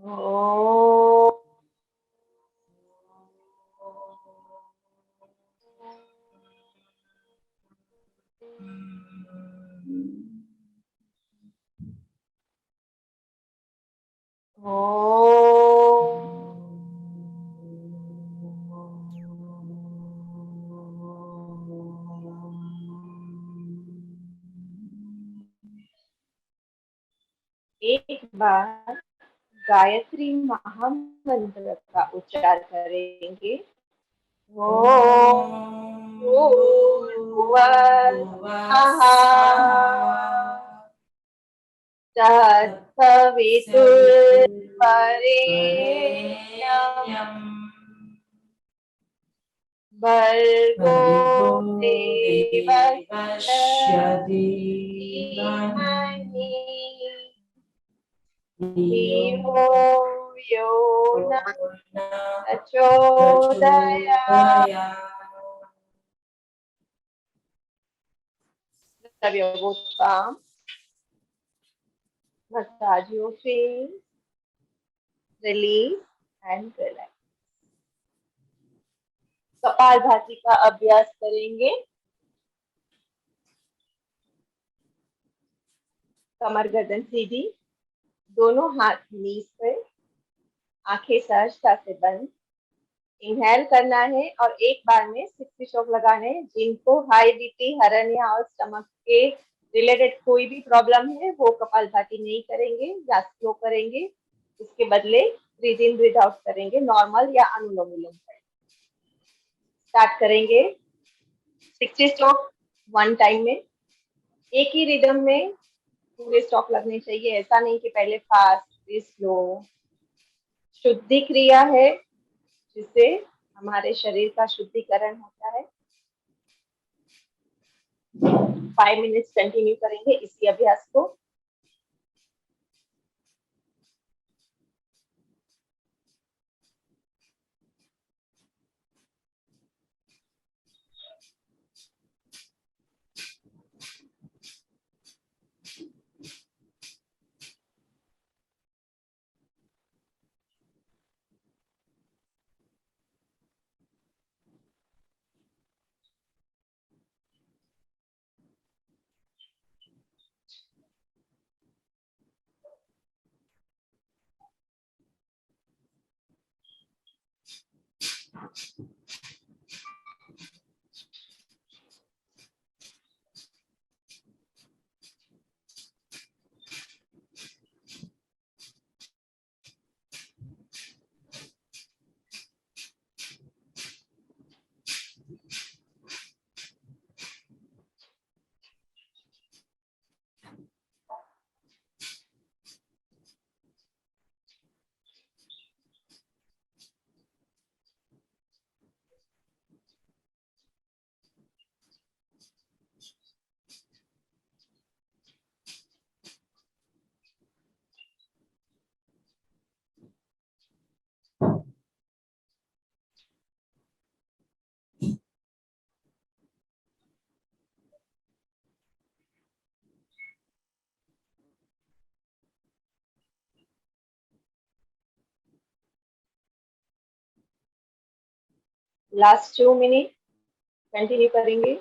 ओ एक बार गायत्री महामंत्र का उच्चार करेंगे। ओम भूर्भुवः स्वः तत्सवितुर्वरेण्यं भर्गो देवस्य धीमहि धियो यो नः प्रचोदयात्। Grab your both palms, massage your face, release and relax. Kapalbhati का अभ्यास करेंगे। कमर गर्दन सीधी, दोनों हाथ नीज पे, आंखें सहजता से बंद। इनहेल करना है और एक बार में 60 स्ट्रोक लगाने हैं। जिनको हाई बीपी, हर्निया और स्टमक के रिलेटेड कोई भी प्रॉब्लम है वो कपालभाति नहीं करेंगे या स्लो करेंगे, इसके बदले ब्रीथ इन ब्रीथ आउट करेंगे, नॉर्मल या अनुलोम विलोम करेंगे। स्टार्ट करेंगे 60 स्ट्रोक वन टाइम में, एक ही रिदम में पूरे स्ट्रोक लगने चाहिए। ऐसा नहीं कि पहले फास्ट फिर स्लो। शुद्धि क्रिया है जिससे हमारे शरीर का शुद्धिकरण होता है। 5 मिनट्स कंटिन्यू करेंगे इसी अभ्यास को। लास्ट 2 मिनट कंटिन्यू करेंगे।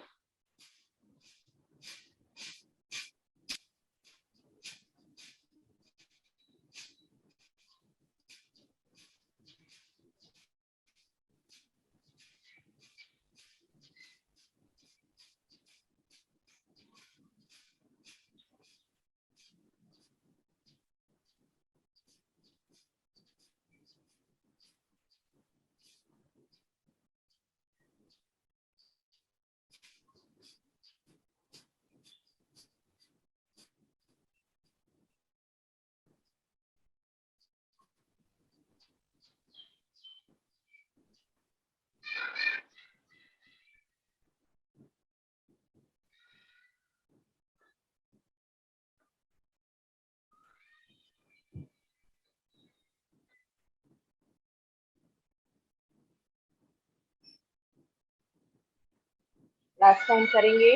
लास्ट टाइम करेंगे।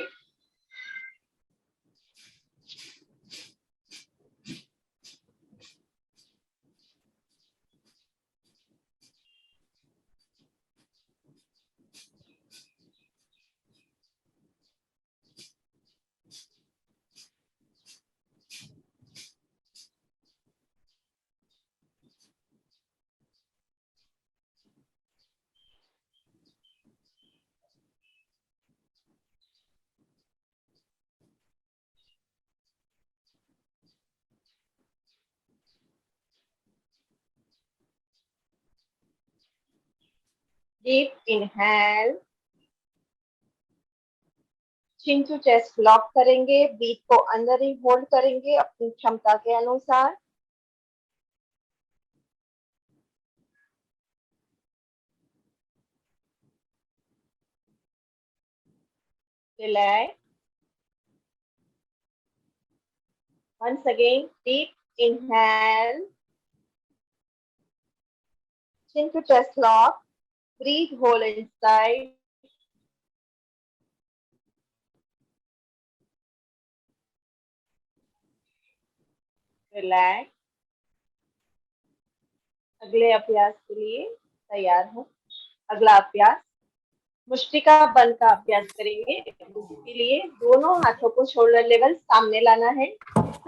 Deep inhale, chin to chest lock करेंगे, ब्रीथ को अंदर ही होल्ड करेंगे अपनी क्षमता के अनुसार। Relax. Once again, deep inhale, chin to chest lock, breathe whole inside. Relax. अगले अभ्यास के लिए तैयार हो। अगला अभ्यास मुष्टिका बंद का अभ्यास करेंगे। इसके लिए दोनों हाथों को शोल्डर लेवल सामने लाना है।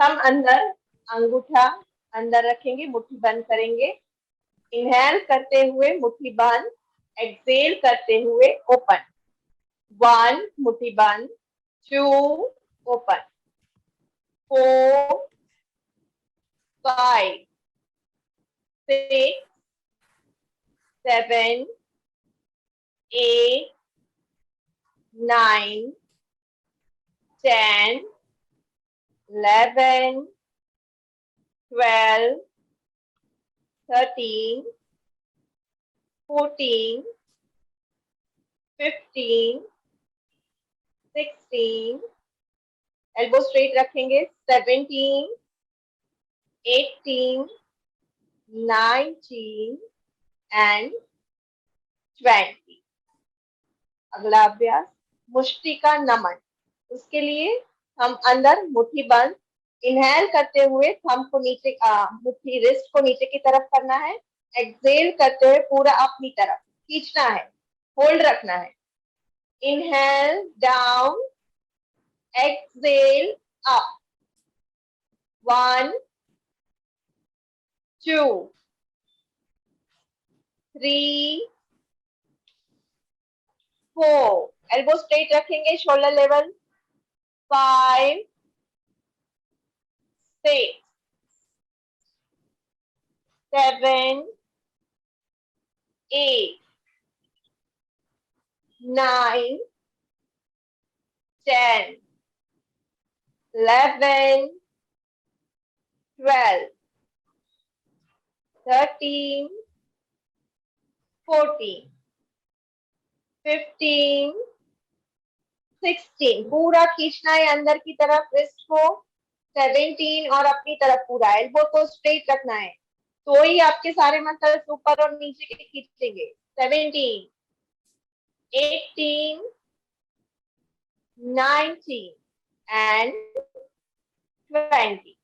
हम अंदर अंगूठा अंदर रखेंगे, मुट्ठी बंद करेंगे। इनहेल करते हुए मुट्ठी बंद, एक्सेल करते हुए ओपन। 1 मुट्ठी बंद, 2 ओपन, 4 5 6 7 8 9 10 11 12 13 14 15 16 एल्बो स्ट्रेट रखेंगे, 17 18 19 एंड 20। अगला अभ्यास मुष्टि का नमन। उसके लिए हम अंदर मुट्ठी बंद, इनहेल करते हुए थंब को नीचे, मुट्ठी रिस्ट को नीचे की तरफ करना है। एक्सेल करते हुए पूरा अपनी तरफ खींचना है, होल्ड रखना है। Inhale down, exhale up. 1 2 3 4 elbow straight रखेंगे, शोल्डर लेवल। 5 6 7 8 9 10 11 12 13 14 15 16 पूरा खींचना है अंदर की तरफ रिस्ट को। 17 और अपनी तरफ पूरा एल्बो को स्ट्रेट रखना है, तो ही आपके सारे मसल्स ऊपर और नीचे के खींचेंगे। 17 18 19 एंड 20।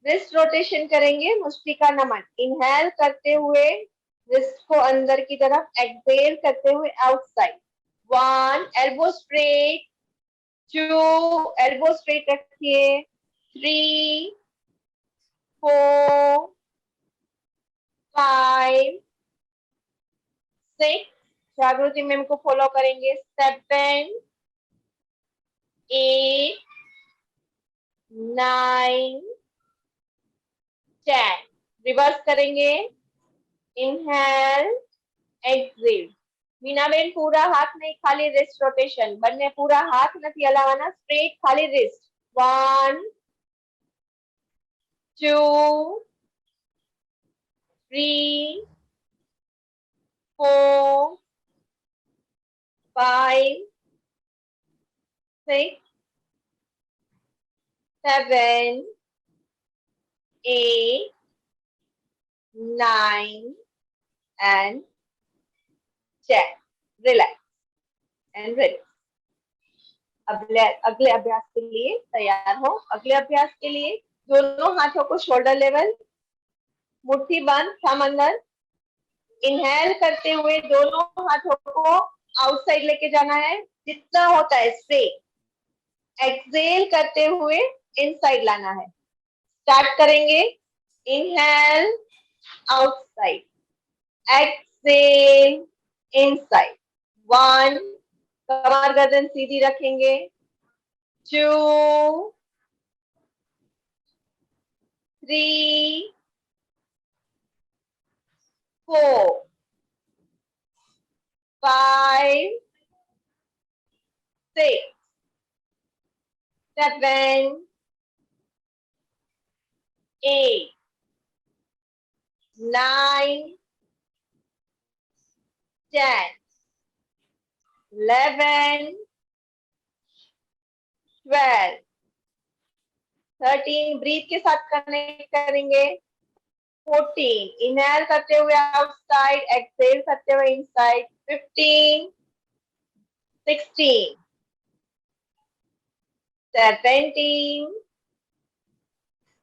रिस्ट रोटेशन करेंगे, मुष्टि का नमन। इनहेल करते हुए रिस्ट को अंदर की तरफ, एक्सेल करते हुए outside. 1 elbow straight, 2 elbow straight रखिए, 3 4 5 6 जागृति मैम को फॉलो करेंगे, 7 8 9 10। रिवर्स करेंगे, इनहेल एक्सेल। मीनाबेन पूरा हाथ नहीं, खाली रिस्ट रोटेशन। બંને पूरा हाथ નથી હલાવવાના, સ્ટ્રેટ ખાલી wrist. 1 2 3 4 5 6 7 8 9 and 10। Relax and relax. अगले अभ्यास के लिए तैयार हो। अगले अभ्यास के लिए दोनों हाथों को शोल्डर लेवल, मुट्ठी बंद, थंब अंदर। इनहेल करते हुए दोनों हाथों को आउटसाइड लेके जाना है, जितना होता है स्ट्रेट। एक्सेल करते हुए इनसाइड लाना है। स्टार्ट करेंगे, इनहेल आउटसाइड, एक्सेल इनसाइड। 1 कमर गर्दन सीधी रखेंगे, 2 3 4 5, 6, 7, 8, 9, 10, 11, 12, 13, ब्रीथ के साथ कनेक्ट करेंगे। 14, इनहेल करते हुए आउटसाइड, एक्सहेल करते हुए इनसाइड। 15, 16, 17,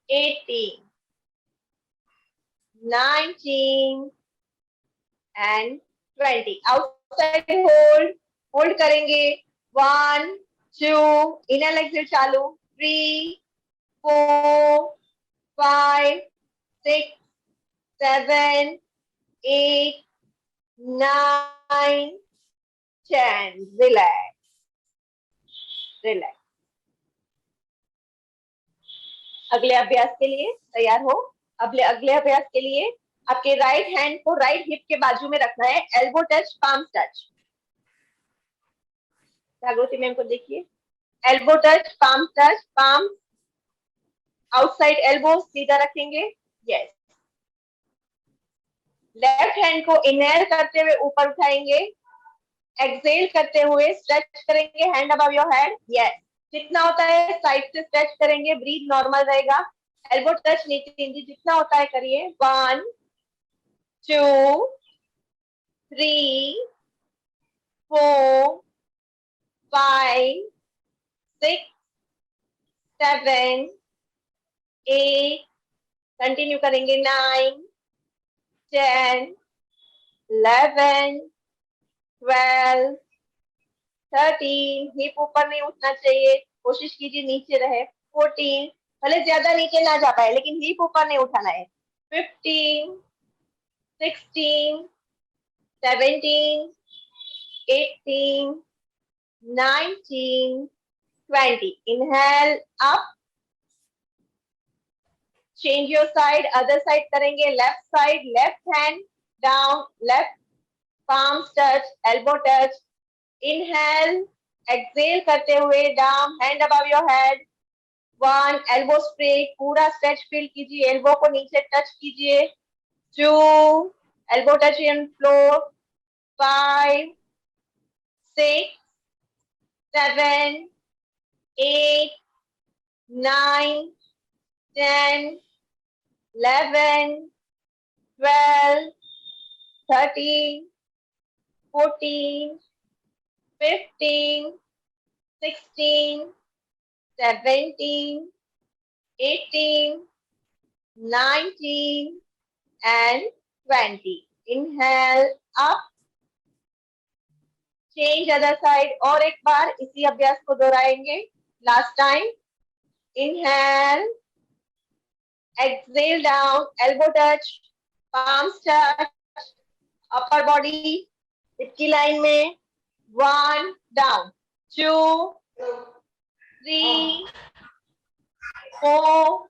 18, 19 and 20. आउटसाइड होल्ड करेंगे। 1, 2, इनहेल एक्सहेल चालू। 3, 4, 5, 6, 7, 8, 9, 10. Relax relax. अगले अभ्यास के लिए तैयार हो। अगले अभ्यास के लिए आपके राइट हैंड को राइट हिप के बाजू में रखना है। Elbow touch, palm touch. जागृति मैम को देखिए। Elbow touch, palm outside elbow सीधा रखेंगे। यस। लेफ्ट हैंड को इनहेल करते हुए ऊपर उठाएंगे। एक्सहेल करते हुए स्ट्रेच करेंगे hand above your head. Yes. जितना होता है साइड से स्ट्रेच करेंगे, ब्रीथ नॉर्मल रहेगा। एल्बो टच नितिन जी, जितना होता है करिए। 1, 2, 3, 4, 5, 6, 7, 8, कंटिन्यू करेंगे। 9, 10, 11, 12, 13, हिप ऊपर नहीं उठना चाहिए, कोशिश कीजिए नीचे रहे। 14, भले ज्यादा नीचे ना जा पाए लेकिन हिप ऊपर नहीं उठाना है। 15, 16, 17, 18, 19, 20. Inhale up. Change your side, other side करेंगे। Left side, left hand down, left palms touch, elbow touch. Inhale, exhale करते हुए down, hand above your head. 1, elbow straight, पूरा stretch feel कीजिए, elbow को नीचे touch कीजिए। 2, elbow touch on floor. 5, 6, 7, 8, 9, 10, 11, 12, 13, 14, 15, 16, 17, 18, 19 and 20. Inhale up. Change other side. और एक बार इसी अभ्यास को दोहराएंगे। Last time. Inhale. Exhale down. Elbow touch. Palms touch. Upper body. Hip की लाइन में। 1, down. 2, 3, 4,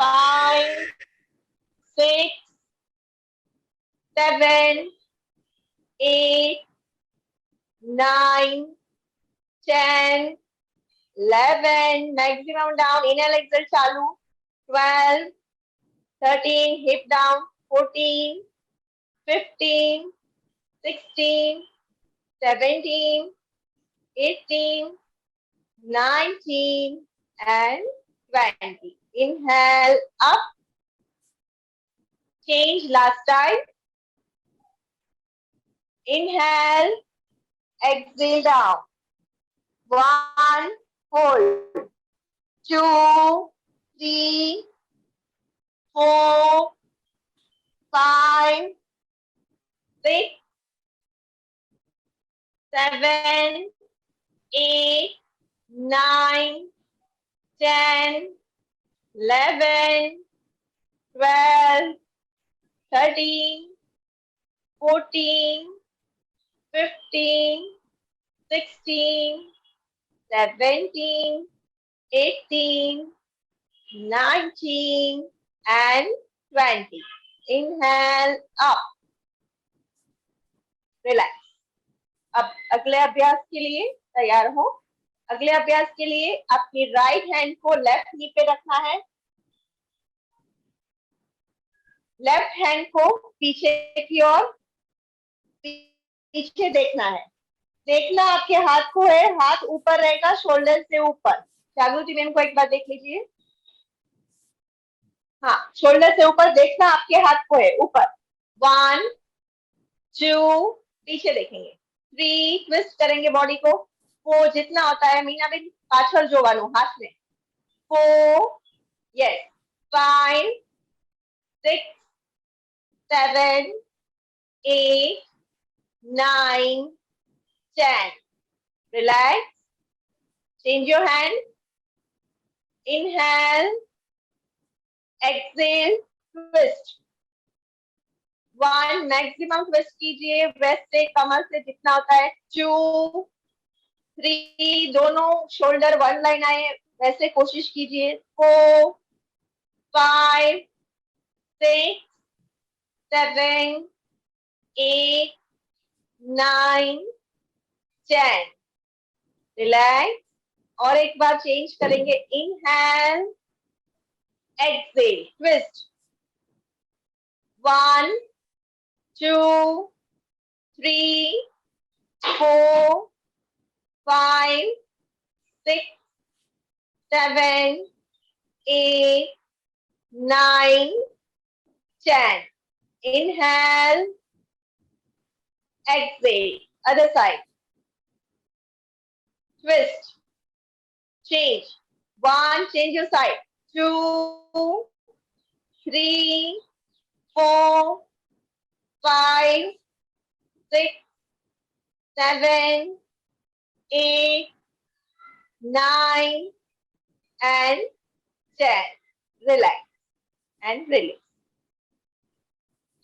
5, 6, 7, 8, 9, 10, 11, maximum down. Inhale, exhale, chalu. 12, 13, hip down. 14, 15, 16, 17, 18, 19 and 20. Inhale up. Change last time. Inhale, exhale down. 1, hold. 2, 3, 4, 5, 6, 7, 8, 9, 10, 11, 12, 13, 14, 15, 16, 17, 18, 19 and 20. Inhale up. Relax. अब अगले अभ्यास के लिए तैयार हो। अगले अभ्यास के लिए अपनी राइट हैंड को लेफ्ट नी पे रखना है, लेफ्ट हैंड को पीछे की ओर, पीछे देखना है। देखना आपके हाथ को है, हाथ ऊपर रहेगा, शोल्डर से ऊपर। जागृति मैम को एक बार देख लीजिए। हाँ, शोल्डर से ऊपर देखना आपके हाथ को है ऊपर। 1 2, पीछे देखेंगे। 3, ट्विस्ट करेंगे बॉडी को। 4, जितना होता है मीना बेन पाछल जोवानु हाथ में। 4, yes. 5 6 7 8 9 10. Relax. Change your hand. Inhale. Exhale. Twist. 1, maximum twist कीजिए, वेस्ट से कमर से जितना होता है। 2 3, दोनों शोल्डर वन लाइन आए वैसे कोशिश कीजिए। 4 5 6 7 8 9 10. रिलैक्स। और एक बार चेंज करेंगे। Inhale, exhale, twist. 1 2 3 4 5 6 7 8 9 10. Inhale, exhale. Other side. Twist. Change. 1, change your side. 2 3 4 5 6 7 8 9 and 10. Relax and release.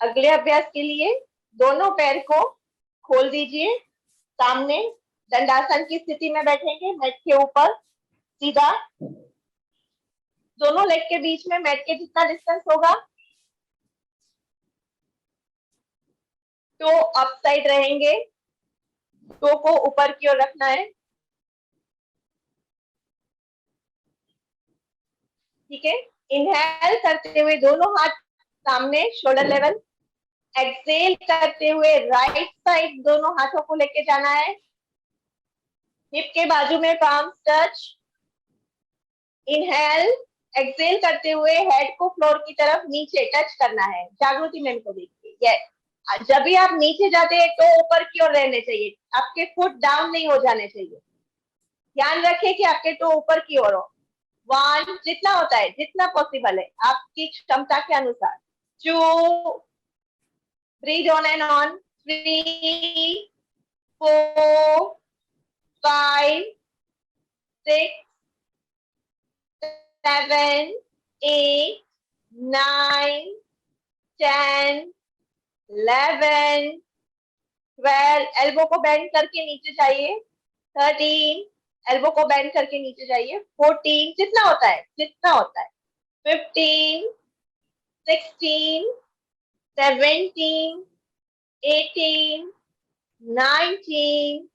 अगले अभ्यास के लिए दोनों पैर को खोल दीजिए सामने। दंडासन की स्थिति में बैठेंगे, मैट के ऊपर सीधा। दोनों लेग के बीच में मैट के जितना डिस्टेंस होगा। टो अप साइड रहेंगे, टो को ऊपर की ओर रखना है। ठीक है। इनहेल करते हुए दोनों हाथ सामने, शोल्डर लेवल। एक्सेल करते हुए राइट साइड दोनों हाथों को लेके जाना है, हिप के बाजू में पाम टच। इनहेल, एक्सेल करते हुए हेड को फ्लोर की तरफ नीचे टच करना है। जागृति मैम को देखिए। यस, जब भी आप नीचे जाते हैं तो ऊपर की ओर रहने चाहिए, आपके फुट डाउन नहीं हो जाने चाहिए। ध्यान रखें कि आपके टो ऊपर की ओर हो। 1, जितना होता है, जितना पॉसिबल है आपकी क्षमता के अनुसार। 2, breathe on and on. 3 4 5 6 7 8 9 10 11 12. Elbow को बेंड करके नीचे जाइए। 13, एल्बो को बेंड करके नीचे जाइए। 14, जितना होता है, जितना होता है। 15 16 17 18 19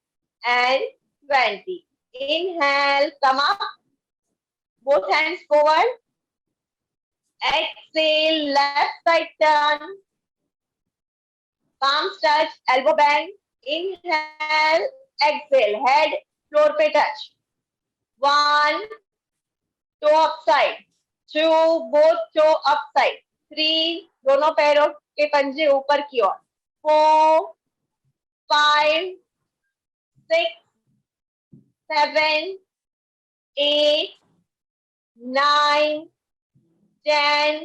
and 20. Inhale, come up, both hands forward. Exhale, left side turn, palms touch, elbow bend. Inhale, exhale, head floor पे touch. 1, toe upside. 2, both toe upside. 3, दोनों पैरों के पंजे ऊपर की ओर। 4 5 6 7 8 9 10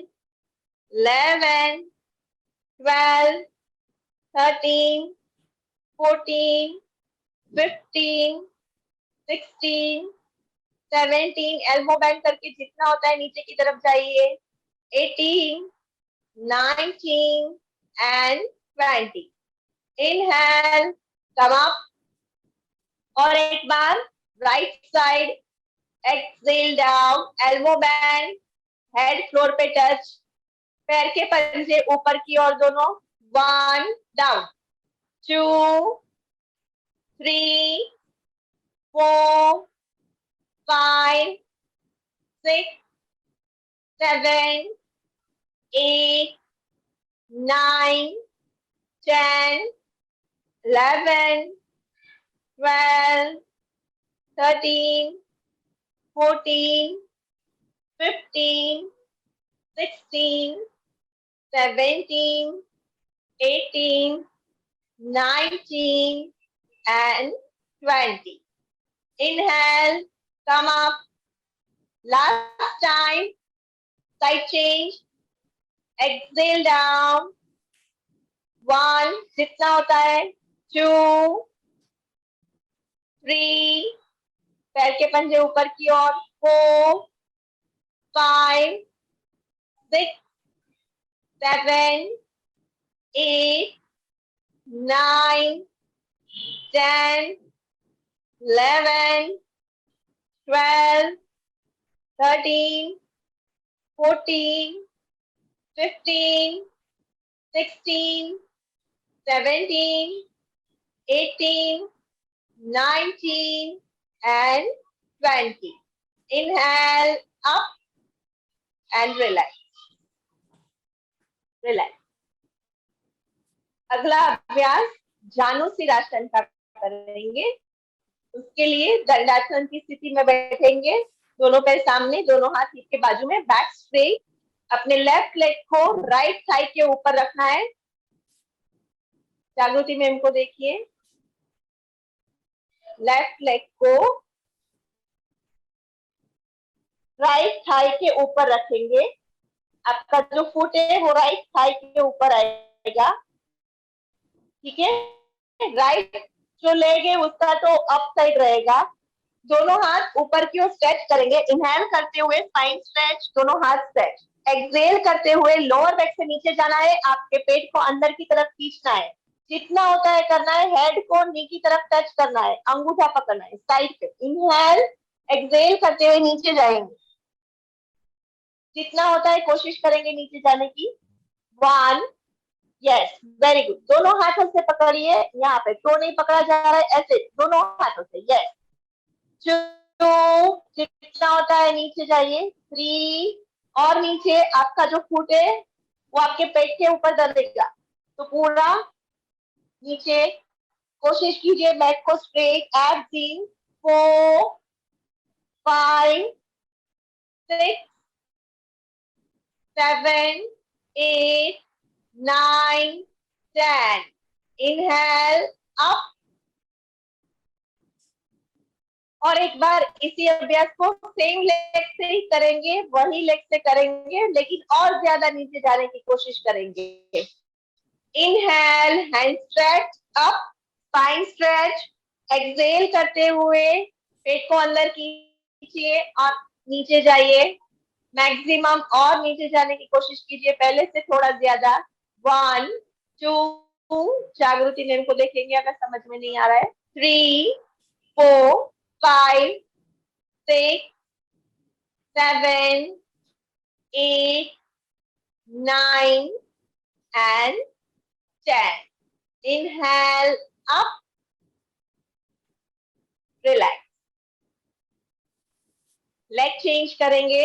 11 12 13 14 15 16 17, एल्बो बेंड करके जितना होता है नीचे की तरफ जाइए। 18 19 and 20. Inhale, come up. और एक बार राइट साइड, एक्सेल down, elbow bend, head floor पे टच, पैर के पंजे ऊपर की ओर दोनों। 1, down, 2, 3, 4, 5, 6, 7, 8, 9, 10, 11, 12, 13, 14, 15, 16, 17, 18, 19, and 20. Inhale, come up. Last time, side change. Exhale down. 1, जितना होता है. 2, 3, पैर के पंजे ऊपर की ओर. 4, 5, 6, 7, 8, 9, 10, 11, 12, 13, 14, 15, 16, 17, 18, 19, and 20. Inhale, up and relax. Relax. अगला अभ्यास जानुसिरासन का करेंगे. उसके लिए दंडासन की स्थिति में बैठेंगे. दोनों पैर सामने, दोनों हाथ हिप के बाजू में, बैक स्ट्रेट. अपने लेफ्ट लेग को राइट थाई के ऊपर रखना है. जागृति मैम को देखिए. लेफ्ट लेग को राइट थाई के ऊपर रखेंगे. आपका जो फुट है वो राइट थाई के ऊपर आएगा. ठीक है. राइट जो लेग है उसका तो अप साइड रहेगा. दोनों हाथ ऊपर की ओर स्ट्रेच करेंगे. इनहेल करते हुए स्पाइन स्ट्रेच, दोनों हाथ स्ट्रेच. एक्सहेल करते हुए लोअर बैक से नीचे जाना है. आपके पेट को अंदर की तरफ खींचना है. जितना होता है करना है. हेड को नी की तरफ टच करना है. अंगूठा पकड़ना है साइड पे. इनहेल. एक्सहेल करते हुए नीचे जाएंगे. जितना होता है कोशिश करेंगे नीचे जाने की. 1, यस, वेरी गुड. दोनों हाथों से पकड़िए. यहाँ पे टो नहीं पकड़ा जा रहा है. ऐसे दोनों हाथों से. यस. 2, जितना होता है नीचे जाइए. 3, और नीचे. आपका जो फुट है वो आपके पेट के ऊपर दबेगा. तो पूरा नीचे कोशिश कीजिए. बैक को स्ट्रेट. एब्स इन. 4, 5, 6, 7, 8, 9, 10. Inhale, up. और एक बार इसी अभ्यास को सेम लेग से ही करेंगे. वही लेग से करेंगे लेकिन और ज्यादा नीचे जाने की कोशिश करेंगे. Inhale, hand stretch up, spine stretch. Exhale करते हुए पेट को अंदर कीजिए और नीचे जाइए. मैक्सिमम और नीचे जाने की कोशिश कीजिए पहले से थोड़ा ज्यादा. 1, 2, जागृति मैम को देखेंगे अगर समझ में नहीं आ रहा है. 3, 4, 5, 6, 7, 8, 9, and 10. Inhale, up, relax. Leg change करेंगे.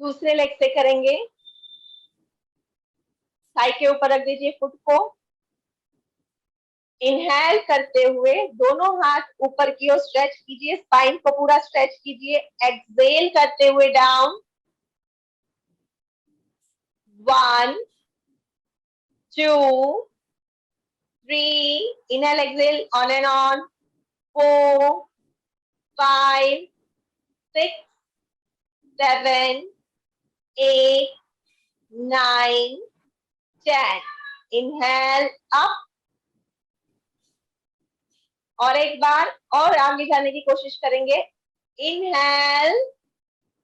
दूसरे लेग से करेंगे. थाई के ऊपर रख दीजिए फुट को. इनहेल करते हुए दोनों हाथ ऊपर की ओर स्ट्रेच कीजिए. स्पाइन को पूरा स्ट्रेच कीजिए. एक्सहेल करते हुए down. 1, 2, 3. Inhale, exhale, on and on. 4, 5, 6, 7, 8, 9, 10. Inhale, up. और एक बार और आगे जाने की कोशिश करेंगे. Inhale,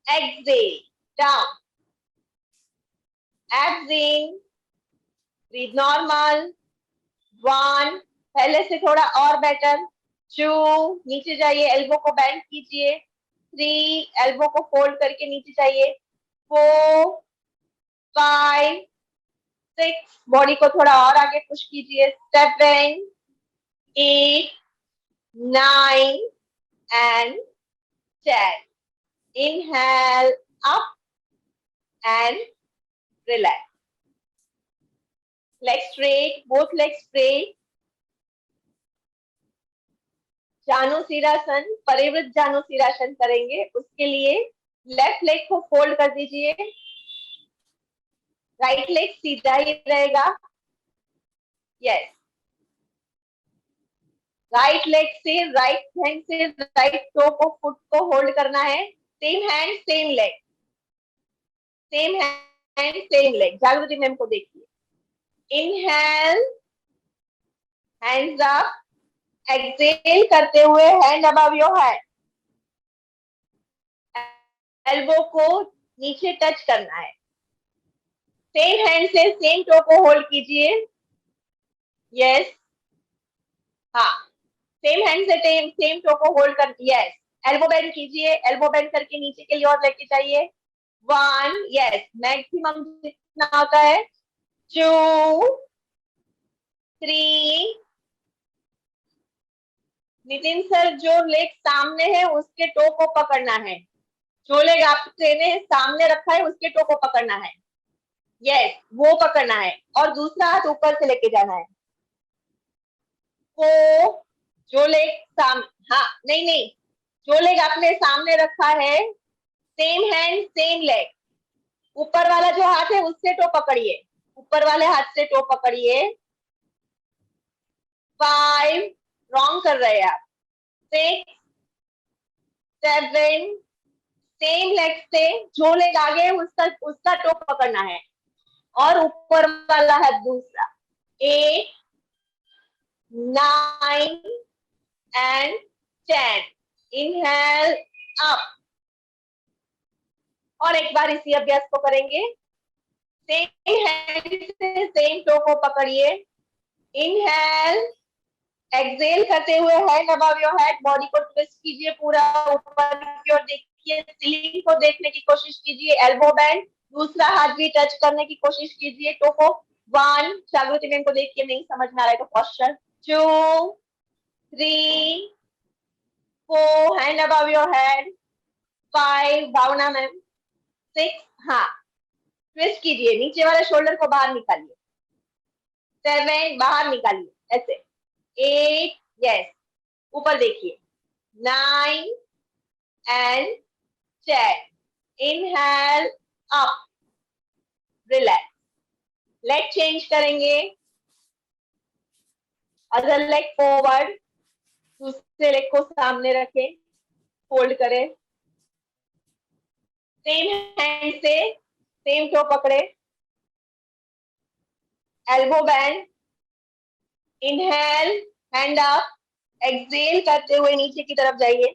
exhale, down. Abs in. Breathe normal. 1, पहले से थोड़ा और बेटर. 2, नीचे जाइए. एल्बो को बेंड कीजिए. 3, एल्बो को फोल्ड करके नीचे जाइए. 4, 5, 6, बॉडी को थोड़ा और आगे पुश कीजिए, 7, 8, 9 and 10. Inhale up and relax. Legs straight, both legs straight. जानुसीरासन, परिवृत जानुसीरासन करेंगे। उसके लिए लेफ्ट लेग को फोल्ड कर दीजिए, राइट लेग सीधा ही रहेगा। यस, राइट लेग से, राइट हैंड से राइट टो को, फुट को होल्ड करना है। Same hand same leg, same hand same leg. जागृति मैम को देखिए। इनहेल, हैंड्स अप, एक्सेल करते हुए hand above your head, elbow को नीचे टच करना है। सेम हैंड से सेम टो को होल्ड कीजिए। यस, हाँ, सेम हैंड से सेम टो को होल्ड कर। यस, एल्बो बेंड कीजिए, एल्बो बेंड करके नीचे के लिए और लेके जाइए। 1, यस, मैक्सिमम जितना होता है। 2, 3, नितिन सर, जो लेग सामने है उसके टो को पकड़ना है। जो लेग आपने सामने रखा है उसके टो को पकड़ना है। यस, वो पकड़ना है और दूसरा हाथ ऊपर से लेके जाना है। वो जो लेग हाँ, नहीं, जो लेग आपने सामने रखा है, सेम हैंड सेम लेग, ऊपर वाला जो हाथ है उससे टो पकड़िए, ऊपर वाले हाथ से टो पकड़िए। 5, रॉन्ग कर रहे हैं आप। 6, 7, सेम लेग से जो लेग आगे है उसका टो पकड़ना है और ऊपर वाला हाथ दूसरा। 8, 9 and 10. Inhale up. और एक बार इसी अभ्यास को करेंगे। सेम हैंड से सेम टो को पकड़िए। इनहेल, एक्सेल करते हुए hand above your head, body को ट्विस्ट कीजिए, पूरा ऊपर की ओर देखिए, सीलिंग को देखने की कोशिश कीजिए। एल्बो बेंड, दूसरा हाथ भी टच करने की कोशिश कीजिए टो को। 1, जागृति मैम को देखिए, नहीं समझ में आ रहा है तो posture. 2, 3, 4, hand above your head. 5, Bhavna ma'am. 6, हाँ, ट्विस्ट कीजिए, नीचे वाले शोल्डर को बाहर निकालिए। 7, बाहर निकालिए ऐसे। 8, यस, ऊपर देखिए। 9 and 10. Inhale up, relax. Leg change करेंगे। अदर लेग फॉरवर्ड, दूसरे लेग को सामने रखें, फोल्ड करें। सेम हैंड से सेम टो पकड़े, elbow bend. Inhale, hand up, exhale करते हुए नीचे की तरफ जाइए।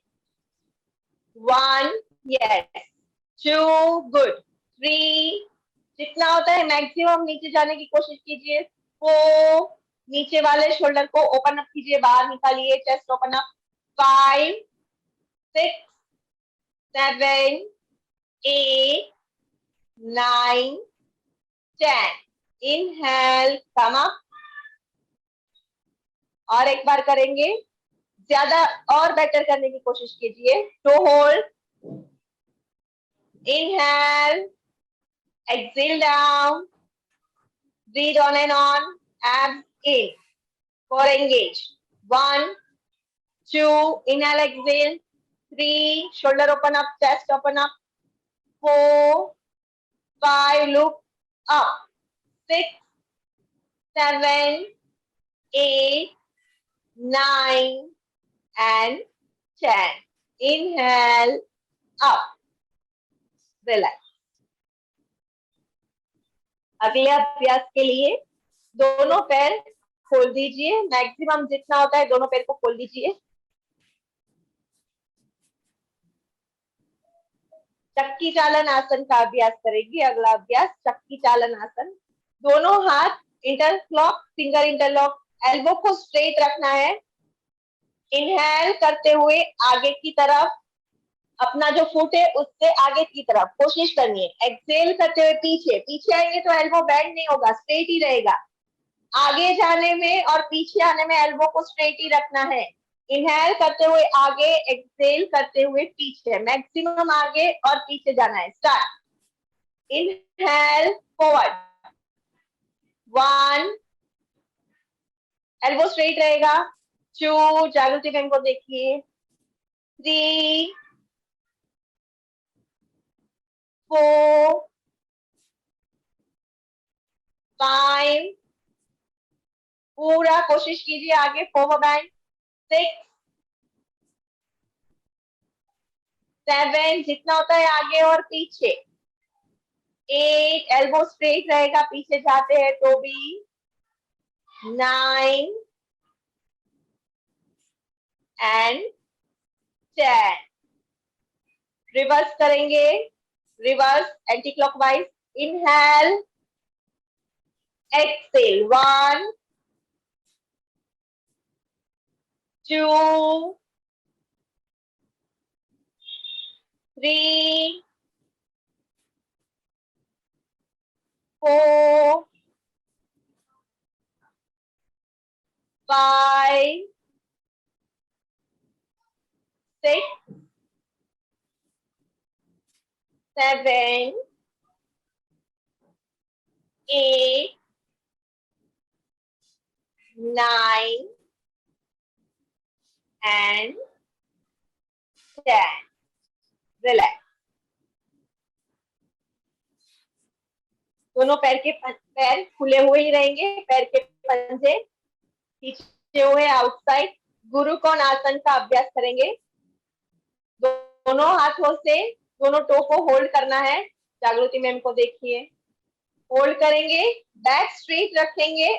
1, यस, 2, गुड। 3, जितना होता है मैक्सिमम नीचे जाने की कोशिश कीजिए। 4, नीचे वाले शोल्डर को ओपन अप कीजिए, बाहर निकालिए, chest open up. 5, 6, 7, 8, 9, 10. Inhale, come up. और एक बार करेंगे, ज्यादा और बेटर करने की कोशिश कीजिए। Toe hold, inhale, exhale down, breathe on and on, abs in, core engage. 1, 2, inhale, exhale. 3, shoulder open up, chest open up. 4, 5, look up. 6, 7, 8, 9 and 10. Inhale, up, relax. अगले अभ्यास के लिए दोनों पैर खोल दीजिए, मैक्सिमम जितना होता है दोनों पैर को खोल दीजिए। चक्की चालन आसन का अभ्यास करेंगे। अगला अभ्यास चक्की चालन आसन। दोनों हाथ इंटरलॉक, फिंगर इंटरलॉक, एल्बो को स्ट्रेट रखना है। इनहेल करते हुए आगे की तरफ, अपना जो फुट है उससे आगे की तरफ कोशिश करनी है। एक्सेल करते हुए पीछे, पीछे आएंगे तो एल्बो बेंड नहीं होगा, स्ट्रेट ही रहेगा। आगे जाने में और पीछे आने में एल्बो को स्ट्रेट ही रखना है। इनहेल करते हुए आगे, एक्सेल करते हुए पीछे, मैक्सिमम आगे और पीछे जाना है। Start. Inhale forward, 1, elbow straight रहेगा। 2, जागृति मैम को देखिए। 3, 4, 5, पूरा कोशिश कीजिए आगे, फॉरवर्ड बैंड। 6, 7, जितना होता है आगे और पीछे। 8, एल्बो स्ट्रेट रहेगा पीछे जाते हैं तो भी। 9 एंड 10। रिवर्स करेंगे, reverse anti clockwise. Inhale, exhale, 1, 2, 3, 4, 5, 6, 7, 8, 9 and 10. Relax. दोनों पैर खुले हुए ही रहेंगे, पैर के पंजे खींचे हुए आउटसाइड। गुरु कौन आसन का अभ्यास करेंगे। दोनों हाथों से दोनों टो को होल्ड करना है। जागृति मैम को देखिए, होल्ड करेंगे, बैक स्ट्रेट रखेंगे।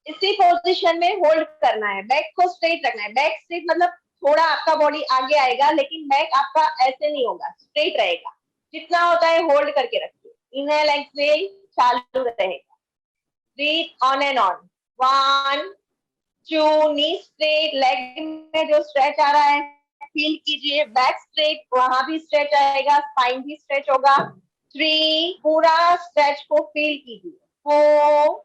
इसी पोजीशन में होल्ड करना है, बैक को स्ट्रेट रखना है। बैक स्ट्रेट मतलब थोड़ा आपका बॉडी आगे आएगा, लेकिन बैक आपका ऐसे नहीं होगा, स्ट्रेट रहेगा। जितना होता है होल्ड करके रखिए। इनहेल एक्सहेल चालू रहेगा। Breathe on and on. 1, 2, knee straight, leg में जो स्ट्रेच आ रहा है फील कीजिए। बैक स्ट्रेट, वहां भी स्ट्रेच आएगा, स्पाइन भी स्ट्रेच होगा। 3, पूरा स्ट्रेच को फील कीजिए। 4,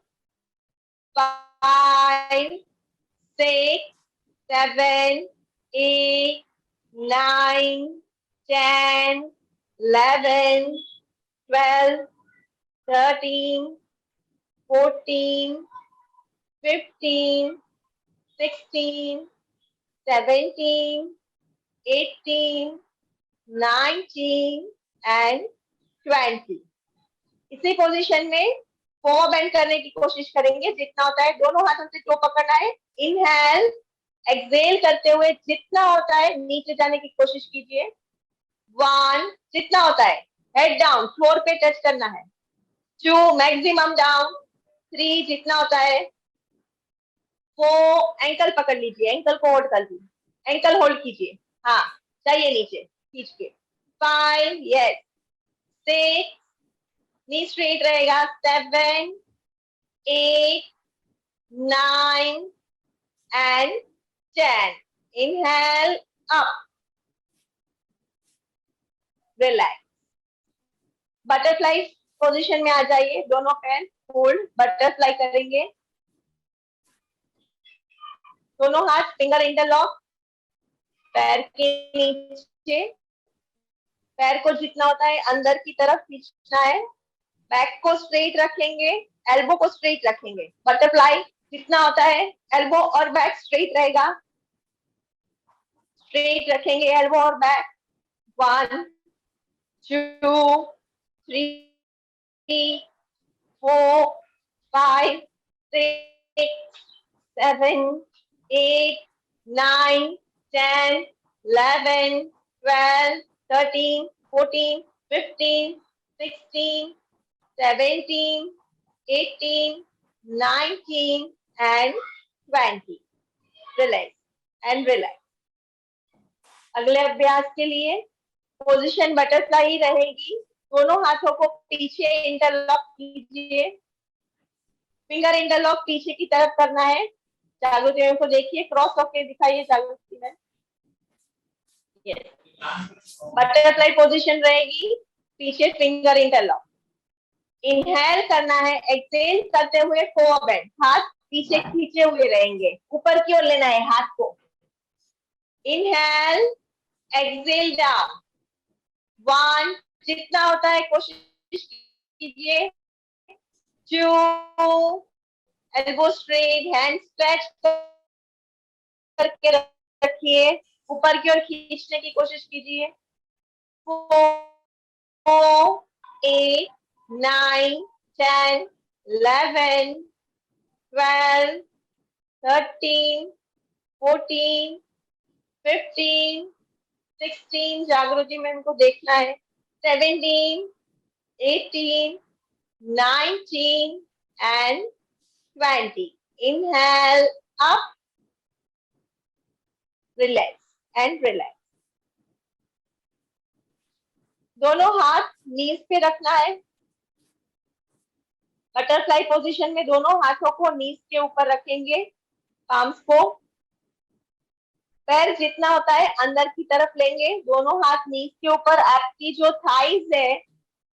5, 6, 7, 8, 9, 10, 11, 12, 13, 14, 15, 16, 17, 18, 19 and 20। इसी पोजीशन में फॉरवर्ड बेंड करने की कोशिश करेंगे। जितना होता है दोनों हाथों से टो पकड़ना है। इनहेल, एक्सेल करते हुए जितना होता है नीचे जाने की कोशिश कीजिए। 1, जितना होता है हेड डाउन, फ्लोर पे टच करना है। 2, मैक्सिमम डाउन। 3, जितना होता है। 4, एंकल पकड़ लीजिए, एंकल को होल्ड कर लीजिए, एंकल होल्ड कीजिए। हाँ, चाहिए नीचे खींच के। 5, यस। 6, नी स्ट्रेट रहेगा। 7, 8, 9 and 10. Inhale up, relax. Butterfly position में आ जाइए, दोनों पैर होल्ड, बटरफ्लाई करेंगे। दोनों हाथ फिंगर इंटरलॉक, पैर के नीचे, पैर को जितना होता है अंदर की तरफ खींचना है। बैक को स्ट्रेट रखेंगे, एल्बो को स्ट्रेट रखेंगे। बटरफ्लाई जितना होता है एल्बो और बैक स्ट्रेट रहेगा, स्ट्रेट रखेंगे एल्बो और back. 1, 2, 3, 4, 5, 6, 7, 8, 9, 10, 11, 12, 13, 14, 15, 16, 17, 18, 19 and 20. Relax and relax. अगले अभ्यास के लिए पोजीशन बटरफ्लाई रहेगी। दोनों हाथों को पीछे इंटरलॉक कीजिए, फिंगर इंटरलॉक पीछे की तरफ करना है। जागृति मैम को देखिए, क्रॉस होके दिखाइए जागृति मैम। यस, बटरफ्लाई पोजीशन रहेगी, पीछे फिंगर इंटरलॉक। इनहेल करना है, एक्सेल करते हुए फोर बेंड, हाथ पीछे खींचे हुए रहेंगे, ऊपर की ओर लेना है हाथ को। इनहेल, एक्सेल डाउन, 1, जितना होता है कोशिश कीजिए, 2, एल्बो स्ट्रेट, हैंड स्ट्रेच करके रखिए, ऊपर की ओर खींचने की कोशिश कीजिए, 4, 8, 9, 10, 11, 12, 13, 14, 15, 16, जागृति में इनको देखना है, 17, 18, 19 and 20. Inhale up, relax and relax. दोनों हाथ नीज पे रखना है, बटरफ्लाई पोजीशन में दोनों हाथों को नीज के ऊपर रखेंगे, पाम्स को, पैर जितना होता है अंदर की तरफ लेंगे, दोनों हाथ नीज के ऊपर, आपकी जो थाइज है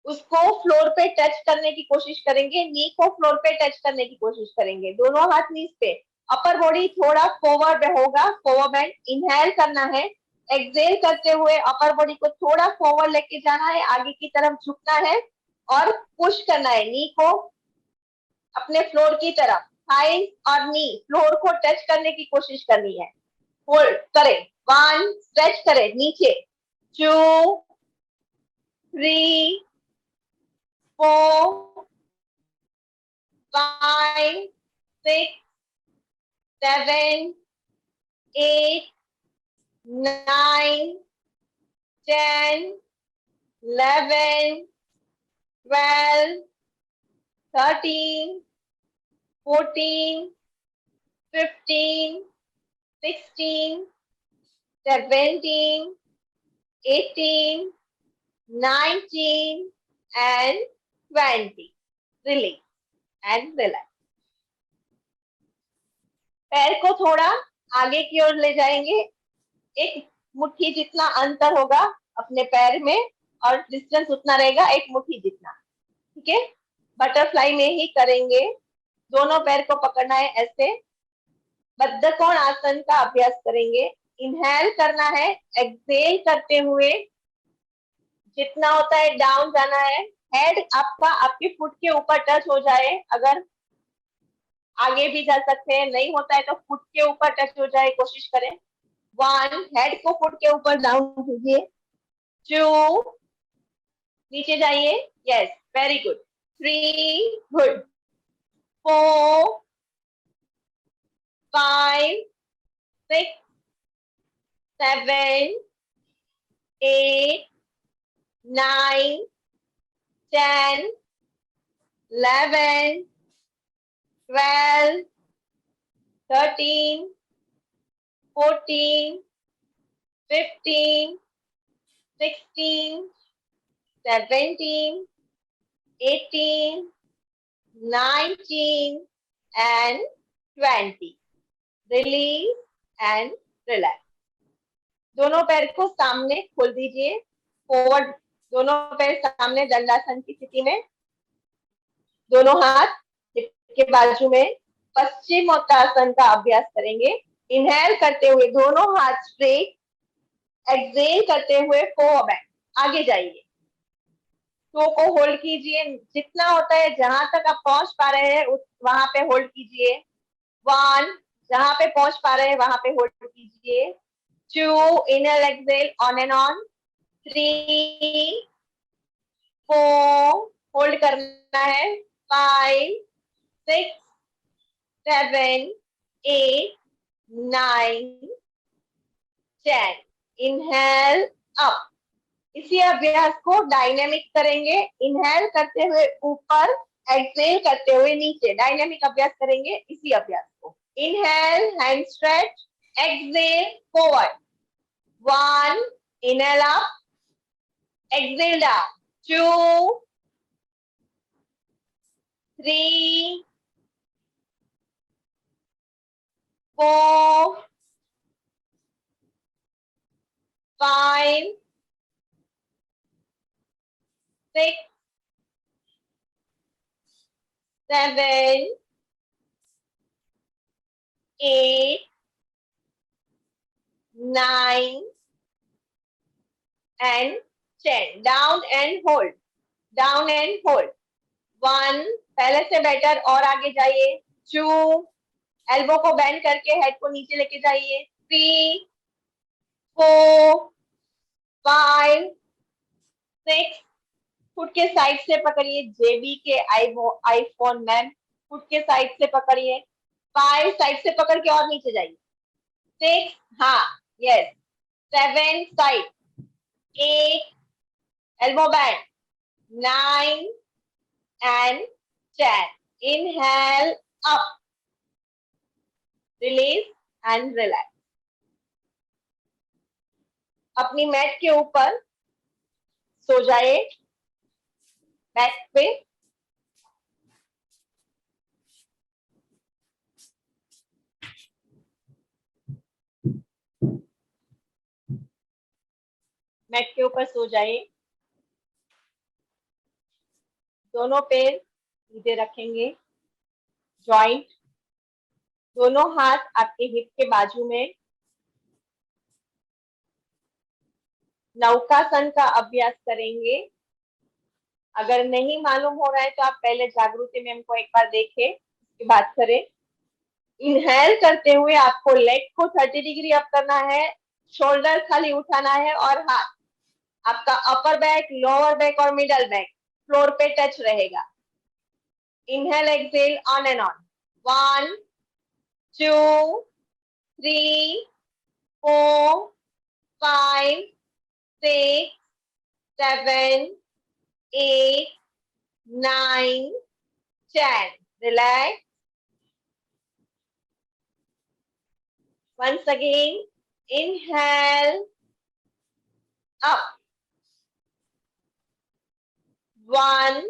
उसको फ्लोर पे टच करने की कोशिश करेंगे, नी को फ्लोर पे टच करने की कोशिश करेंगे, दोनों हाथ नीज पे, अपर बॉडी थोड़ा फॉरवर्ड होगा, फॉरवर्ड बेंड, इनहेल करना है, एक्सेल करते हुए अपर बॉडी को थोड़ा फॉरवर्ड लेके जाना है, आगे की तरफ झुकना है और पुश करना है, नी को अपने फ्लोर की तरफ, थाई और नी फ्लोर को टच करने की कोशिश करनी है, होल्ड करें, 1, स्ट्रेच करें नीचे, 2, 3, 4, 5, 6, 7, 8, 9, 10, 11, 12, 13, 14, 15, 16, 17, 18, 19 and 20. Release and relax. पैर को थोड़ा आगे की ओर ले जाएंगे, एक मुट्ठी जितना अंतर होगा अपने पैर में और डिस्टेंस उतना रहेगा, एक मुट्ठी जितना, ठीक है। बटरफ्लाई में ही करेंगे, दोनों पैर को पकड़ना है ऐसे, बद्धकोण आसन का अभ्यास करेंगे, इनहेल करना है, एक्सेल करते हुए जितना होता है डाउन जाना है, हेड आपका आपके फुट के ऊपर टच हो जाए, अगर आगे भी जा सकते हैं, नहीं होता है तो फुट के ऊपर टच हो जाए, कोशिश करें, 1, हेड को फुट के ऊपर डाउन कीजिए, 2, नीचे जाइए, yes, very good, 3, good, 4, 5, 6, 7, 8, 9, 10, 11, 12, 13, 14, 15, 16, 17, 18, 19 and 20. Release and relax. दोनों पैर को सामने खोल दीजिए, फॉरवर्ड, दोनों पैर सामने दंडासन की स्थिति में, दोनों हाथ हिप के बाजू में, पश्चिमोत्तासन का अभ्यास करेंगे, इनहेल करते हुए दोनों हाथ स्ट्रेट, एक्सेल करते हुए फोर बेंड, आगे जाइए, टो को होल्ड कीजिए, जितना होता है जहां तक आप पहुंच पा रहे हैं वहां पे होल्ड कीजिए, 1, जहां पे पहुंच पा रहे हैं वहां पे होल्ड कीजिए, 2, inhale exhale on and on, 3, 4, hold करना है, 5, 6, 7, 8, 9, 10. इनहेल अप, इसी अभ्यास को डायनेमिक करेंगे, इनहेल करते हुए ऊपर, एक्सेल करते हुए नीचे, डायनेमिक अभ्यास करेंगे इसी अभ्यास को, inhale hand stretch, exhale forward, 1, inhale up, exhale down, 2, 3, 4, 5, 6, 7, 8, 9 and 10. Down and hold. Down and hold. 1, पहले से बेटर और आगे जाइए. 2, एल्बो को बेंड करके हेड को नीचे लेके जाइए. 3, 4, 5, 6, फुट के साइड से पकड़िए. जेबी के आईफोन मैम, फुट के साइड से पकड़िए. 5, साइड से पकड़ के और नीचे जाइए. 6, हाँ yes. 7, side. 8, elbow bend. 9 and 10. Inhale up, release and relax. अपनी मैट के ऊपर सो जाए, बैक पे. मैट के ऊपर सो जाए. दोनों पैर सीधे रखेंगे. जॉइंट, दोनों हाथ आपके हिप के बाजू में. नौकासन का अभ्यास करेंगे. अगर नहीं मालूम हो रहा है तो आप पहले जागृति मैम को एक बार देखें, उसके बाद करें. इनहेल करते हुए आपको लेग को 30 डिग्री अप करना है. शोल्डर खाली उठाना है और हाथ आपका अपर बैक, लोअर बैक और मिडल बैक फ्लोर पे टच रहेगा. Inhale, exhale, on and on. 1, 2, 3, 4, 5, 6, 7, 8, 9, 10. Relax. Once again, inhale, up. 1,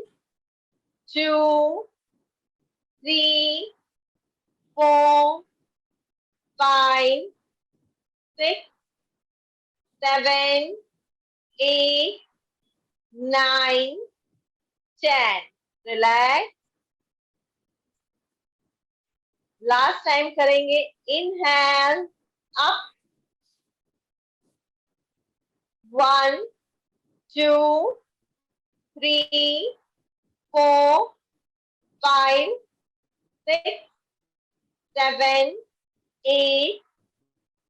2, 3, 4, 5, 6, 7, 8, 9, 10. Relax. Last time करेंगे. Inhale, up. 1, 2, 3, 4, 5, 6, 7, 8,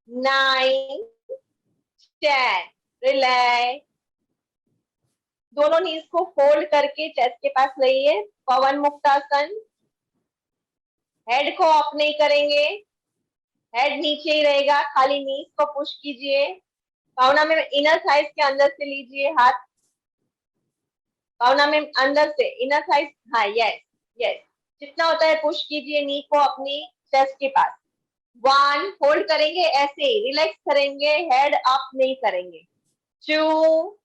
9, 10. रिलैक्स. दोनों नीज को फोल्ड करके चेस्ट के पास लाइए. पवन मुक्तासन. हेड को अप नहीं करेंगे, हेड नीचे ही रहेगा. खाली नीज को पुश कीजिए. भावना में इनर थाइस के अंदर से लीजिए हाथ. भावना में अंदर से इनर थाइस. हाँ यस यस. जितना होता है पुश कीजिए नी को अपनी चेस्ट के पास. 1, होल्ड करेंगे ऐसे ही, रिलैक्स करेंगे, हेड अप नहीं करेंगे. 2,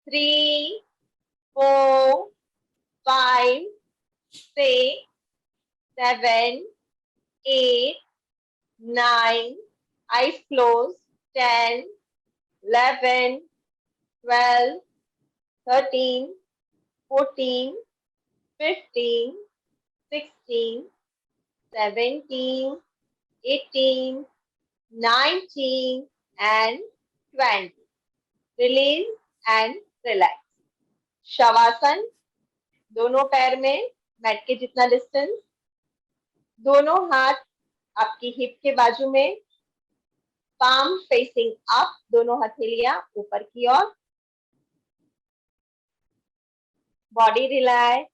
3, 4, 5, 6, 7, 8, 9, eyes closed. 10, 11, 12, 13, 14, 15, 16, 17, 18, 19 and 20. Release and relax. Shavasana. दोनों पैर में मैट के जितना डिस्टेंस. दोनों हाथ आपकी हिप के बाजू में. पाम फेसिंग अप, दोनों हथेलियां ऊपर की ओर. Body relax,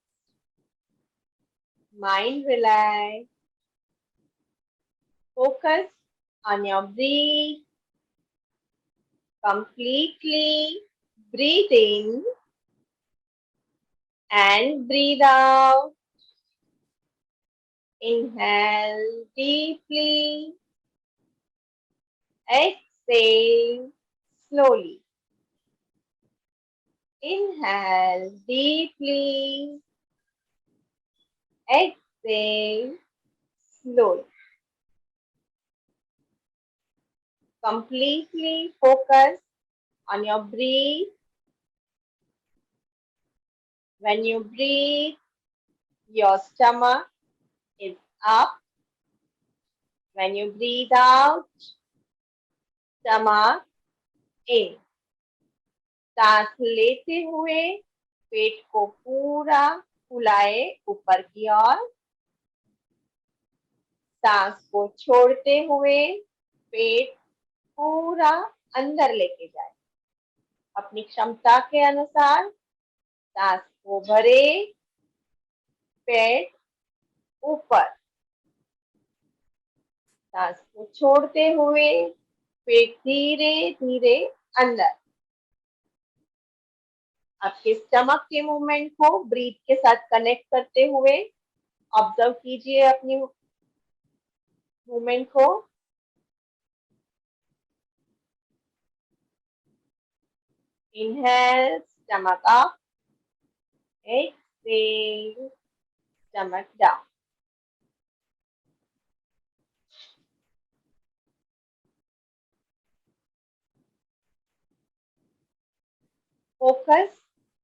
mind relax. Focus on your breath. Completely breathe in and breathe out. Inhale deeply. Exhale slowly. Inhale deeply. Exhale slowly. Completely focus On your breathe, when you breathe, your stomach is up. When you breathe out, stomach in. सांस लेते हुए पेट को पूरा फुलाए ऊपर की ओर। सांस को छोड़ते हुए पेट पूरा अंदर लेके जाए। अपनी क्षमता के अनुसार सांस को भरे, पेट ऊपर। सांस को छोड़ते हुए पेट धीरे धीरे अंदर। आपके स्टमक के मूवमेंट को ब्रीथ के साथ कनेक्ट करते हुए ऑब्जर्व कीजिए अपनी मूवमेंट को। Inhale, stomach up. Exhale, stomach down. Focus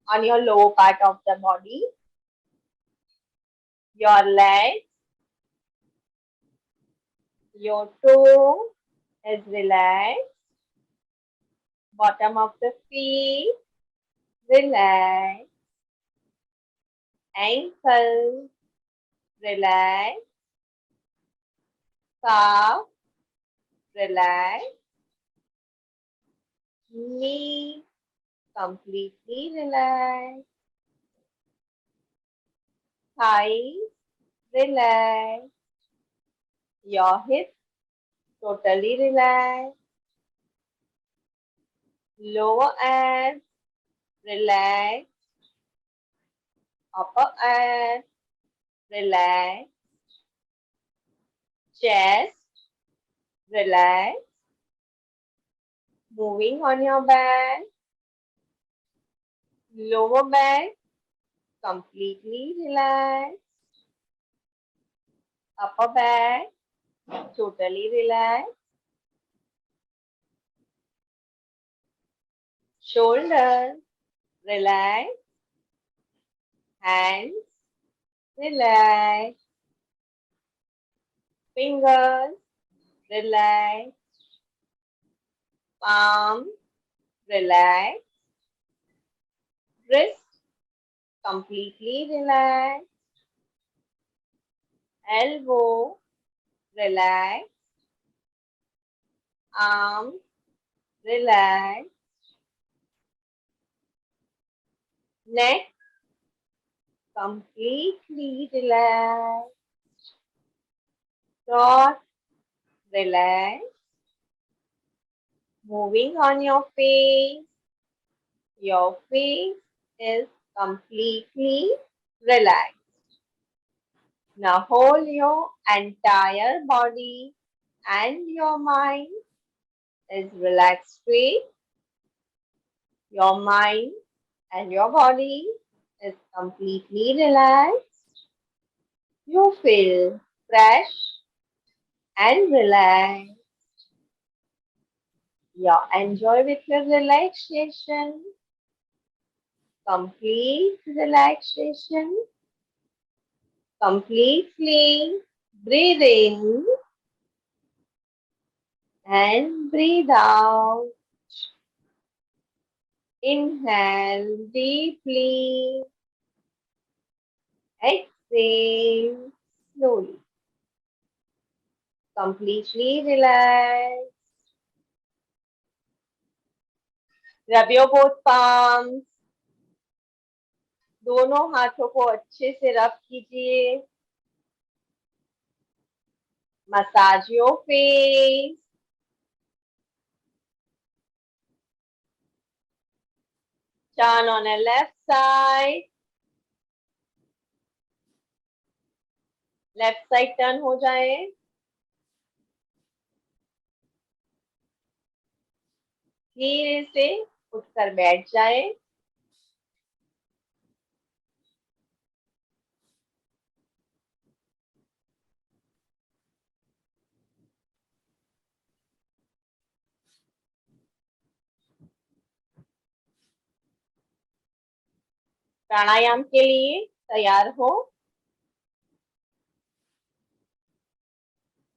on your lower part of the body. Your legs, your toe is relaxed. Bottom of the feet, relax. Ankle, relax. Calf, relax. Knee, completely relax. Thighs, relax. Your hips, totally relax. Lower abs, relax. Upper abs, relax. Chest, relax. Moving on your back. Lower back, completely relaxed. Upper back, totally relaxed. Shoulders, relax. Hands, relax. Fingers, relax. Palms, relax. Wrist, completely relaxed. Elbow, relax. Arms, relax. Neck, completely relaxed. Throat, relax. Moving on your face. Your face is completely relaxed. Now hold your entire body and your mind is relaxed straight. Your mind and your body is completely relaxed. You feel fresh and relaxed. Yeah, enjoy with your relaxation. Complete relaxation. Completely breathe in and breathe out. Inhale deeply. Exhale slowly. Completely relax. Rub your both palms. दोनों हाथों को अच्छे से रब कीजिए. Massage your face. Turn on a left side. Left side turn हो जाए. धीरे से उठकर बैठ जाए. प्राणायाम के लिए तैयार हो।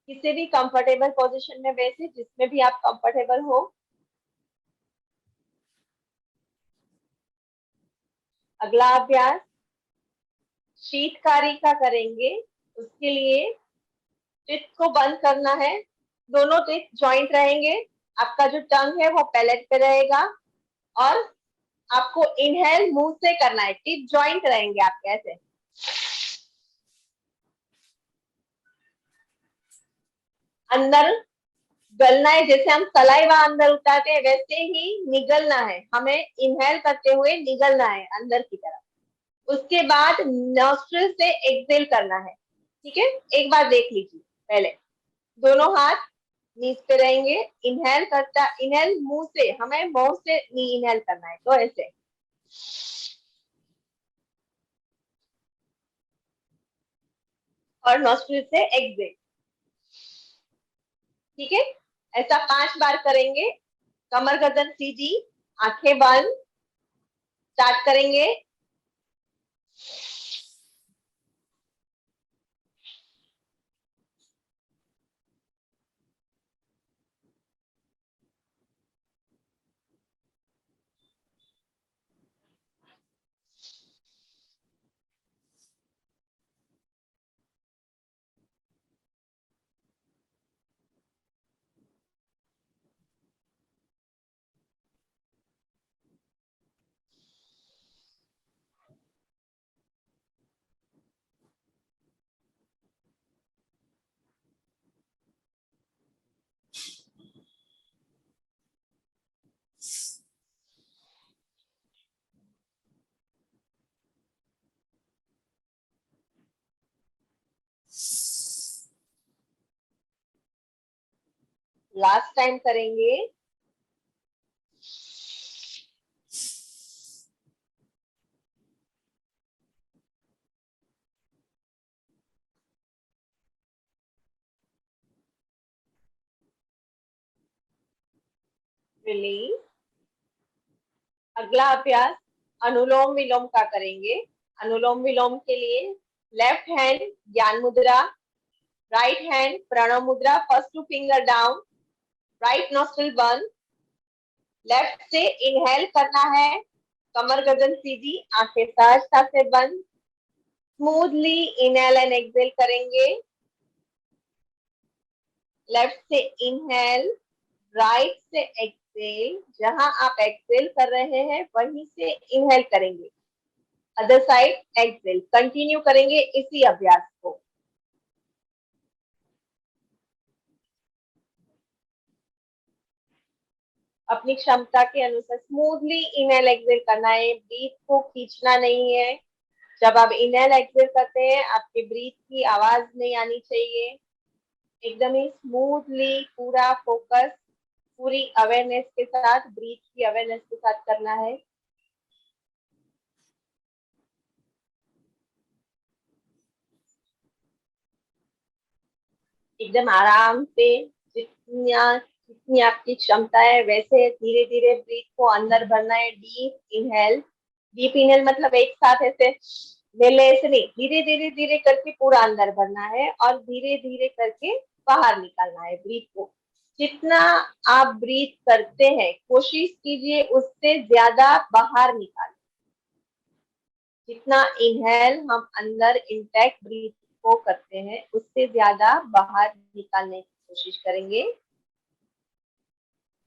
किसी भी कंफर्टेबल पोजीशन में बैठे, जिसमें भी आप कंफर्टेबल हो। अगला अभ्यास शीतकारी का करेंगे। उसके लिए टीथ को बंद करना है। दोनों टीथ जॉइंट रहेंगे। आपका जो टंग है वो पैलेट पे रहेगा और आपको इनहेल मुंह से करना है। टीथ जॉइंट रहेंगे आपके ऐसे। अंदर गलना है, जैसे हम सलाइवा अंदर उतारते हैं वैसे ही निगलना है। हमें इनहेल करते हुए निगलना है अंदर की तरफ। उसके बाद नॉस्ट्रिल से एक्सेल करना है। ठीक है, एक बार देख लीजिए। पहले दोनों हाथ नीच पे रहेंगे। इनहेल करता, इनहेल मुंह से, हमें मुंह से नहीं इनहेल करना है, तो ऐसे। और नॉस्ट्रिल से एक्सेल। ठीक है, ऐसा 5 बार करेंगे। कमर गर्दन सीधी, आंखें बंद। स्टार्ट करेंगे। लास्ट टाइम करेंगे। रिलीज। अगला अभ्यास अनुलोम विलोम का करेंगे। अनुलोम विलोम के लिए लेफ्ट हैंड ज्ञान मुद्रा, राइट हैंड प्रणव मुद्रा। First 2 finger down, right nostril बंद। लेफ्ट से इनहेल करना है। कमर गर्दन सीधी, आंखें सहजता से बंद। स्मूथली इनहेल एंड एक्सेल करेंगे। लेफ्ट से इनहेल, राइट से एक्सेल। जहां आप एक्सेल कर रहे हैं वहीं से इनहेल करेंगे। Other side Excel. कंटिन्यू करेंगे इसी अभ्यास को। अपनी क्षमता के अनुसार स्मूथली इनहेल एक्सेल करना है। ब्रीथ को खींचना नहीं है। जब आप इनहेल एक्सेल करते हैं आपके ब्रीथ की आवाज नहीं आनी चाहिए। एकदम ही स्मूथली पूरा फोकस, पूरी अवेयरनेस के साथ, ब्रीथ की अवेयरनेस के साथ करना है। एकदम आराम से, जितनी आपकी क्षमता है वैसे धीरे धीरे ब्रीथ को अंदर भरना है। Deep inhale. डीप इनहेल मतलब एक साथ ऐसे ले ऐसे नहीं, धीरे धीरे धीरे करके पूरा अंदर भरना है और धीरे धीरे करके बाहर निकालना है ब्रीथ को। जितना आप ब्रीथ करते हैं कोशिश कीजिए उससे ज्यादा बाहर निकालें। जितना इनहेल हम अंदर इंटैक्ट ब्रीथ को करते हैं उससे ज्यादा बाहर निकालने की कोशिश करेंगे।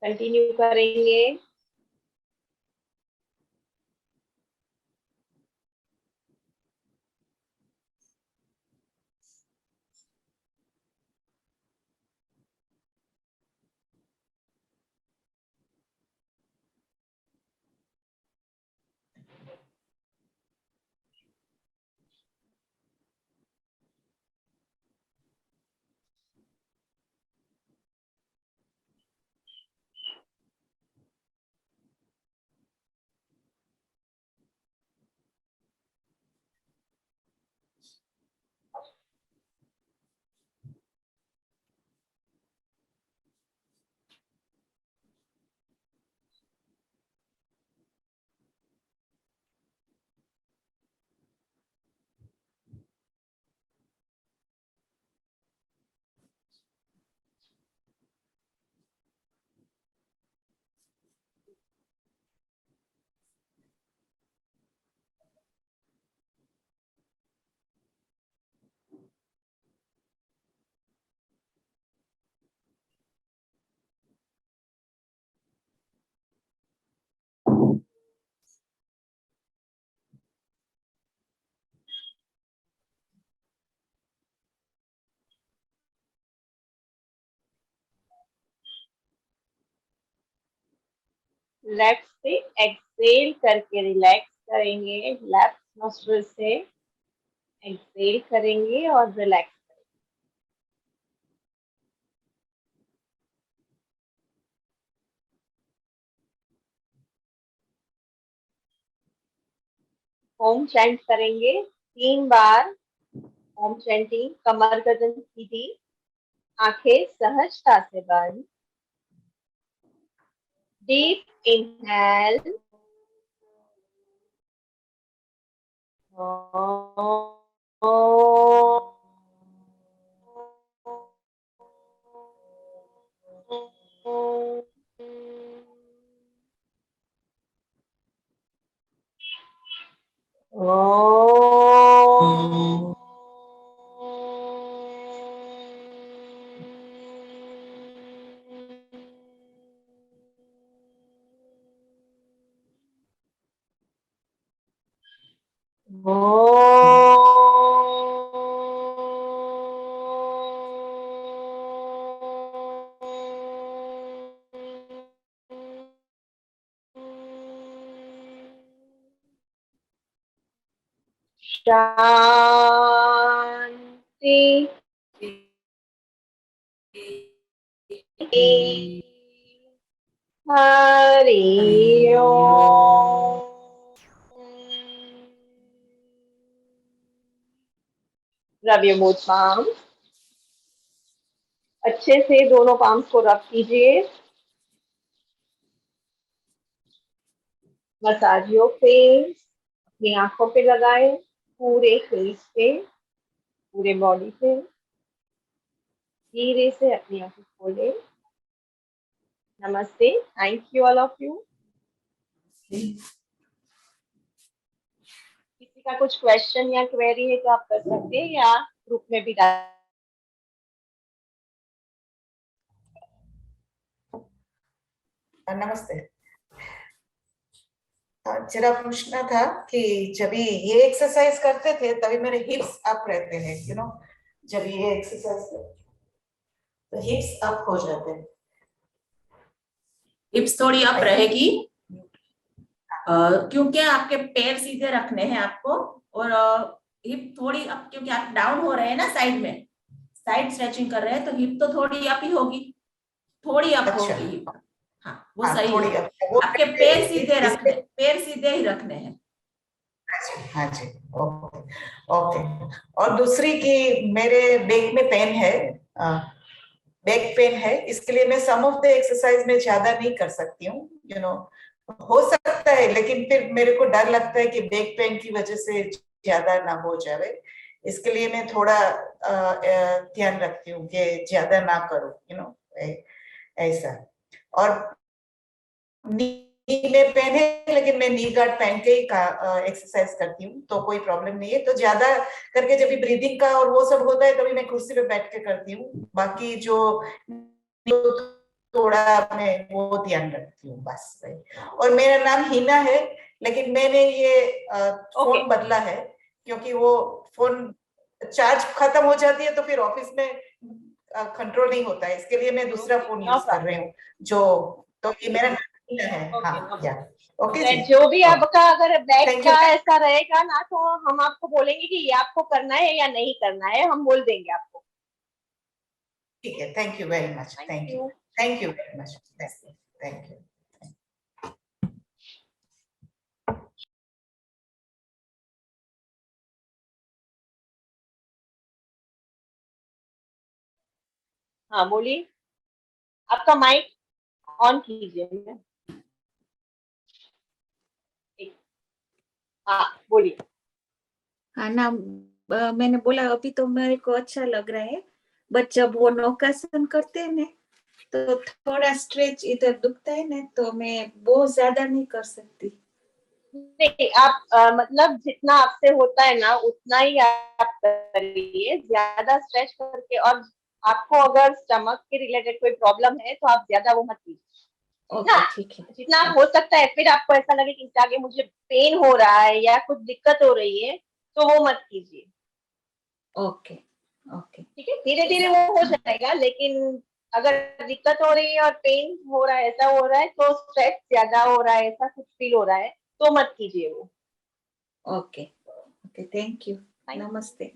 कंटिन्यू करेंगे। लेफ्ट से एक्सेल करके रिलैक्स करेंगे, लेफ्ट नोस्ट्रिल से एक्सेल करेंगे और रिलैक्स। ओम चैंट करेंगे 3 बार। ओम चैंटिंग, कमर गर्दन सीधी, आंखें सहजता से बंद। डीप इनहेल, शांति। Hari Om. Rub your both palm. अच्छे से दोनों पाम्स को रब कीजिए। मसाज योर फेस, अपनी आंखों पे लगाएं, पूरे फेस पे, पूरे बॉडी पे। धीरे से अपनी आंखें खोलें। नमस्ते, thank you all of you. किसी का कुछ क्वेश्चन या क्वेरी है तो आप कर सकते हैं या ग्रुप में भी डाल। नमस्ते। जरा पूछना था कि जब ये एक्सरसाइज करते थे तभी मेरे हिप्स अप रहते हैं, जब ये एक्सरसाइज तो हिप्स अप हो जाते हैं। हिप्स थोड़ी अप रहेगी क्योंकि आपके पैर सीधे रखने हैं आपको, और हिप थोड़ी अप क्योंकि आप डाउन हो रहे हैं ना, साइड में साइड स्ट्रेचिंग कर रहे हैं, तो हिप तो थोड़ी अप ही होगी, थोड़ी अप होगी हिप। हाँ, वो सही है। आपके पैर सीधे रखने, पैर सीधे ही रखने हैं। हाँ जी, ओके ओके। और दूसरी कि मेरे बैक में पेन है, बैक पेन है, इसके लिए मैं सम ऑफ द एक्सरसाइज में ज्यादा नहीं कर सकती हूँ, हो सकता है, लेकिन फिर मेरे को डर लगता है कि बैक पेन की वजह से ज्यादा ना हो जाए, इसके लिए मैं थोड़ा ध्यान रखती हूँ कि ज्यादा ना करूँ, ऐसा। और नी में पेन है लेकिन मैं नी गार्ड पहन के ही एक्सरसाइज करती हूँ, तो कोई प्रॉब्लम नहीं है। तो ज्यादा करके जब भी ब्रीदिंग का और वो सब होता है तभी मैं कुर्सी पे बैठ के करती हूँ, बाकी जो थोड़ा मैं वो ध्यान रखती हूँ बस। और मेरा नाम हिना है, लेकिन मैंने ये फोन बदला है क्योंकि वो फोन चार्ज खत्म हो जाती है तो फिर ऑफिस में कंट्रोल नहीं होता है, इसके लिए मैं दूसरा फोन यूज कर रही हूँ। तो ये मेरा है। हाँ, ओके जी। जो भी आपका अगर बैक का ऐसा रहेगा ना, तो हम आपको बोलेंगे कि ये आपको करना है या नहीं करना है, हम बोल देंगे आपको। ठीक है, thank you very much. Thank you very much. Thank you. हाँ बोलिए, आपका माइक ऑन कीजिए। हाँ बोलिए। हाँ ना, मैंने बोला अभी तो मेरे को अच्छा लग रहा है, बट जब वो नौकासन करते हैं ना तो थोड़ा स्ट्रेच इधर दुखता है ना, तो मैं बहुत ज्यादा नहीं कर सकती। नहीं, आप मतलब जितना आपसे होता है ना उतना ही आप करिए, ज्यादा स्ट्रेच करके। और आपको अगर स्टमक के रिलेटेड कोई प्रॉब्लम है तो आप ज्यादा वो मत कीजिए। ठीक है, जितना हो सकता है, फिर आपको ऐसा लगे कि आगे मुझे पेन हो रहा है या कुछ दिक्कत हो रही है तो वो मत कीजिए। ओके ओके, ठीक है, धीरे धीरे वो हो जाएगा, लेकिन अगर दिक्कत हो रही है और पेन हो रहा है, ऐसा हो रहा है तो स्ट्रेस ज्यादा हो रहा है, ऐसा कुछ फील हो रहा है तो मत कीजिए वो। Okay okay, thank you, Thank you. नमस्ते।